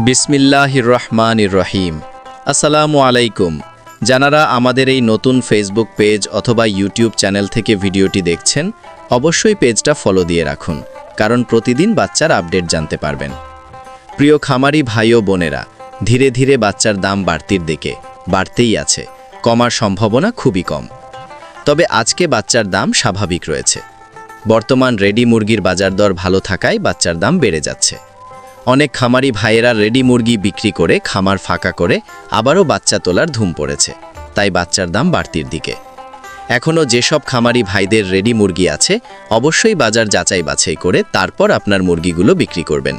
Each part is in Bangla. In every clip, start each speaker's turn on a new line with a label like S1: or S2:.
S1: বিসমিল্লাহির রহমানির রহিম। আসসালামু আলাইকুম। যারা আমাদের এই নতুন ফেসবুক পেজ অথবা ইউটিউব চ্যানেল থেকে ভিডিওটি দেখছেন, অবশ্যই পেজটা ফলো দিয়ে রাখুন, কারণ প্রতিদিন বাচ্চার আপডেট জানতে পারবেন। প্রিয় খামারি ভাই ও বোনেরা, ধীরে ধীরে বাচ্চার দাম বাড়তির দিকে বাড়তেই আছে, কমার সম্ভাবনা খুবই কম। তবে আজকে বাচ্চার দাম স্বাভাবিক রয়েছে। বর্তমান রেডি মুরগির বাজার দর ভালো থাকায় বাচ্চার দাম বেড়ে যাচ্ছে। অনেক খামারি ভাইয়েরা রেডি মুরগি বিক্রি করে খামার ফাঁকা করে আবারও বাচ্চা তোলার ধুম পড়েছে, তাই বাচ্চার দাম বাড়তির দিকে। এখনও যেসব খামারি ভাইদের রেডি মুরগি আছে, অবশ্যই বাজার যাচাই বাছাই করে তারপর আপনার মুরগিগুলো বিক্রি করবেন।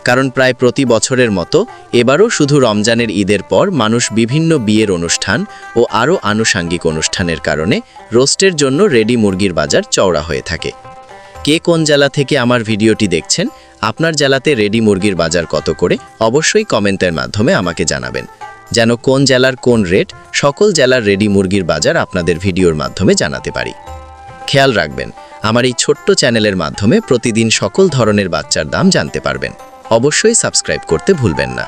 S1: কারণ প্রায় প্রতি বছরের মতো এবারও শুধু রমজানের ঈদের পর মানুষ বিভিন্ন বিয়ের অনুষ্ঠান ও আরও আনুষাঙ্গিক অনুষ্ঠানের কারণে রোস্টের জন্য রেডি মুরগির বাজার চওড়া হয়ে থাকে। কে কোন জেলা থেকে আমার ভিডিওটি দেখছেন, আপনার জেলাতে রেডি মুরগির বাজার কত করে অবশ্যই কমেন্টের মাধ্যমে আমাকে জানাবেন, যেন কোন জেলার কোন রেট সকল জেলার রেডি মুরগির বাজার আপনাদের ভিডিওর মাধ্যমে জানাতে পারি। খেয়াল রাখবেন, আমার এই ছোট্ট চ্যানেলের মাধ্যমে প্রতিদিন সকল ধরনের বাচ্চার দাম জানতে পারবেন। অবশ্যই সাবস্ক্রাইব করতে ভুলবেন না।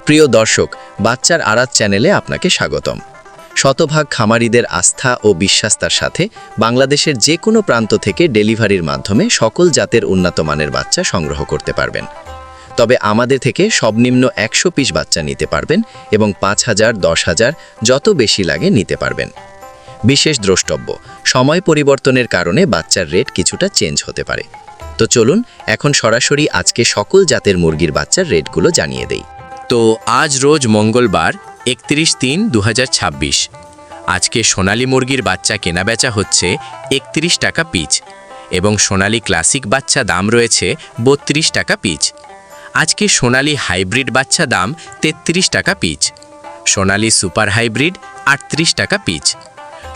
S1: প্রিয় দর্শক, বাচ্চার আড়ত চ্যানেলে আপনাকে স্বাগতম। শতভাগ খামারিদের আস্থা ও বিশ্বাসতার সাথে বাংলাদেশের যে কোনো প্রান্ত থেকে ডেলিভারির মাধ্যমে সকল জাতের উন্নত মানের বাচ্চা সংগ্রহ করতে পারবেন। তবে আমাদের থেকে সর্বনিম্ন 100 পিস বাচ্চা নিতে পারবেন এবং 5000, 10,000 যত বেশি লাগে নিতে পারবেন। বিশেষ দ্রষ্টব্য, সময় পরিবর্তনের কারণে বাচ্চার রেট কিছুটা চেঞ্জ হতে পারে। তো চলুন এখন সরাসরি আজকে সকল জাতের মুরগির বাচ্চার রেটগুলো জানিয়ে দেই।
S2: তো আজ রোজ মঙ্গলবার 31/3/2026। আজকে সোনালী মুরগির বাচ্চা কেনাবেচা হচ্ছে 31 টাকা পিচ এবং সোনালী ক্লাসিক বাচ্চা দাম রয়েছে 32 টাকা পিচ। আজকে সোনালী হাইব্রিড বাচ্চা দাম 33 টাকা পিচ, সোনালী সুপার হাইব্রিড 38 টাকা পিচ।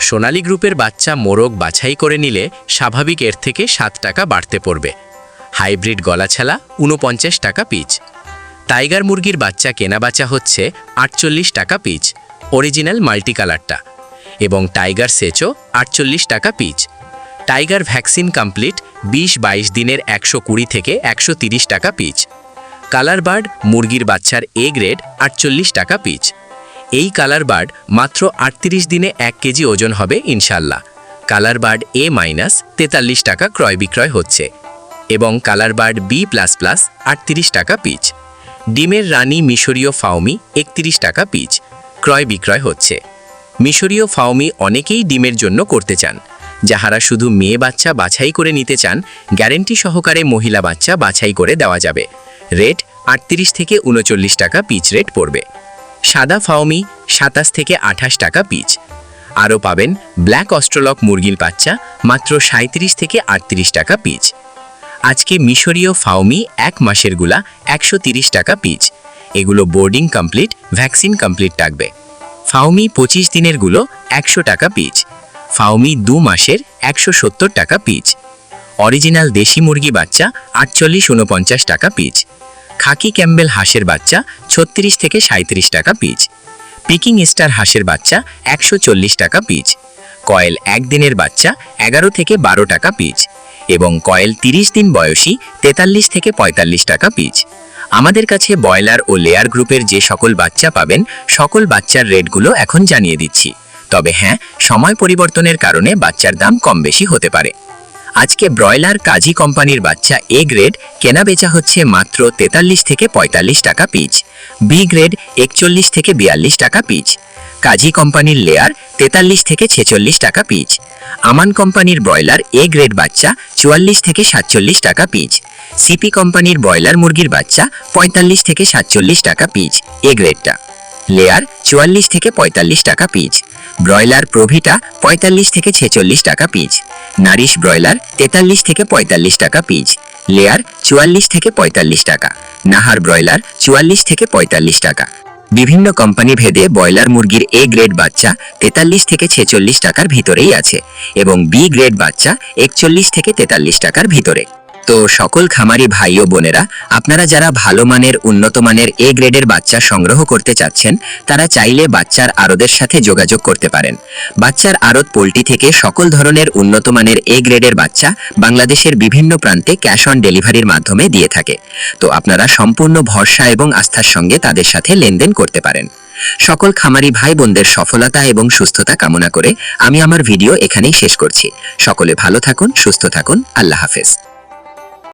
S2: সোনালী গ্রুপের বাচ্চা মোরগ বাছাই করে নিলে স্বাভাবিক এর থেকে 7 টাকা বাড়তে পড়বে। হাইব্রিড গলাছালা 49 টাকা পিচ। টাইগার মুরগির বাচ্চা কেনাবেচা হচ্ছে 48 টাকা পিচ, অরিজিনাল মাল্টি কালারটা, এবং টাইগার সেচও 48 টাকা পিচ। টাইগার ভ্যাকসিন কমপ্লিট 20-22 দিনের 120 থেকে 130 টাকা পিচ। কালার বার্ড মুরগির বাচ্চার এ গ্রেড 48 টাকা পিচ। এই কালার বার্ড মাত্র 38 দিনে 1 কেজি ওজন হবে ইনশাল্লাহ। কালার বার্ড এ- 43 টাকা ক্রয় বিক্রয় হচ্ছে এবং কালার বার্ড B++ 38 টাকা পিচ। ডিমের রানী মিশরীয় ফাউমি 31 টাকা পিচ ক্রয় বিক্রয় হচ্ছে। মিশরীয় ফাউমি অনেকেই ডিমের জন্য করতে চান। যাহারা শুধু মেয়ে বাচ্চা বাছাই করে নিতে চান, গ্যারেন্টি সহকারে মহিলা বাচ্চা বাছাই করে দেওয়া যাবে। রেট 38 থেকে 39 টাকা পিচ রেট পড়বে। সাদা ফাউমি 27 থেকে 28 টাকা পিচ। আরও পাবেন ব্ল্যাক অস্ট্রলক মুরগির বাচ্চা মাত্র 37 থেকে 38 টাকা পিচ। আজকে মিশরীয় ফাউমি 1 মাসের গুলা 130 টাকা পিচ। এগুলো বোর্ডিং কমপ্লিট, ভ্যাকসিন কমপ্লিট থাকবে। ফাউমি 25 দিনের গুলো 100 টাকা পিচ। ফাউমি 2 মাসের 170 টাকা পিচ। অরিজিনাল দেশি মুরগি বাচ্চা 48-49 টাকা পিচ। খাকি ক্যাম্বেল হাঁসের বাচ্চা 36 থেকে 37 টাকা পিচ। পিকিং স্টার হাঁসের বাচ্চা 140 টাকা পিচ। কয়েল 1 দিনের বাচ্চা 11 থেকে 12 টাকা পিচ এবং কয়েল 30 দিন বয়সী 43 থেকে 45 টাকা পিচ। আমাদের কাছে ব্রয়লার ও লেয়ার গ্রুপের যে সকল বাচ্চা পাবেন, সকল বাচ্চার রেটগুলো এখন জানিয়ে দিচ্ছি। তবে হ্যাঁ, সময় পরিবর্তনের কারণে বাচ্চার দাম কম বেশি হতে পারে। আজকে ব্রয়লার কাজী কোম্পানির বাচ্চা এ গ্রেড কেনা বেচা হচ্ছে মাত্র 43 থেকে 45 টাকা পিচ। বি গ্রেড 41 থেকে 42 টাকা পিচ। কাজী কোম্পানির লেয়ার 43 থেকে 46 টাকা পিচ। আমান কোম্পানির ব্রয়লার এ গ্রেড বাচ্চা 44 থেকে 47 টাকা পিচ। সিপি কোম্পানির ব্রয়লার মুরগির বাচ্চা 45 থেকে 47 টাকা পিচ এ গ্রেডটা। লেয়ার 44 থেকে 45 টাকা পিচ। ব্রয়লার প্রভিটা 45 থেকে 46 টাকা পিচ। নারিশ ব্রয়লার 43 থেকে 45 টাকা পিচ। লেয়ার 44 থেকে 45 টাকা। নাহার ব্রয়লার 44 থেকে 45 টাকা। বিভিন্ন কোম্পানি ভেদে ব্রয়লার মুরগির এ গ্রেড বাচ্চা 43 থেকে 46 টাকার ভিতরেই আছে এবং বি গ্রেড বাচ্চা 41 থেকে 43 টাকার ভিতরে।
S3: তো সকল খামারি ভাই ও বোনেরা, আপনারা যারা ভালো মানের উন্নত মানের এ গ্রেডের বাচ্চা সংগ্রহ করতে চাচ্ছেন, তারা চাইলে বাচ্চার আড়তের সাথে যোগাযোগ করতে পারেন। বাচ্চার আড়ত পোল্ট্রি থেকে সকল ধরনের উন্নত মানের এ গ্রেডের বাচ্চা বাংলাদেশের বিভিন্ন প্রান্তে ক্যাশ অন ডেলিভারির মাধ্যমে দিয়ে থাকে। তো আপনারা সম্পূর্ণ ভরসা এবং আস্থার সঙ্গে তাদের সাথে লেনদেন করতে পারেন। সকল খামারি ভাই বোনদের সফলতা এবং সুস্থতা কামনা করে আমি আমার ভিডিও এখানেই শেষ করছি। সকলে ভালো থাকুন, সুস্থ থাকুন। আল্লাহ হাফেজ।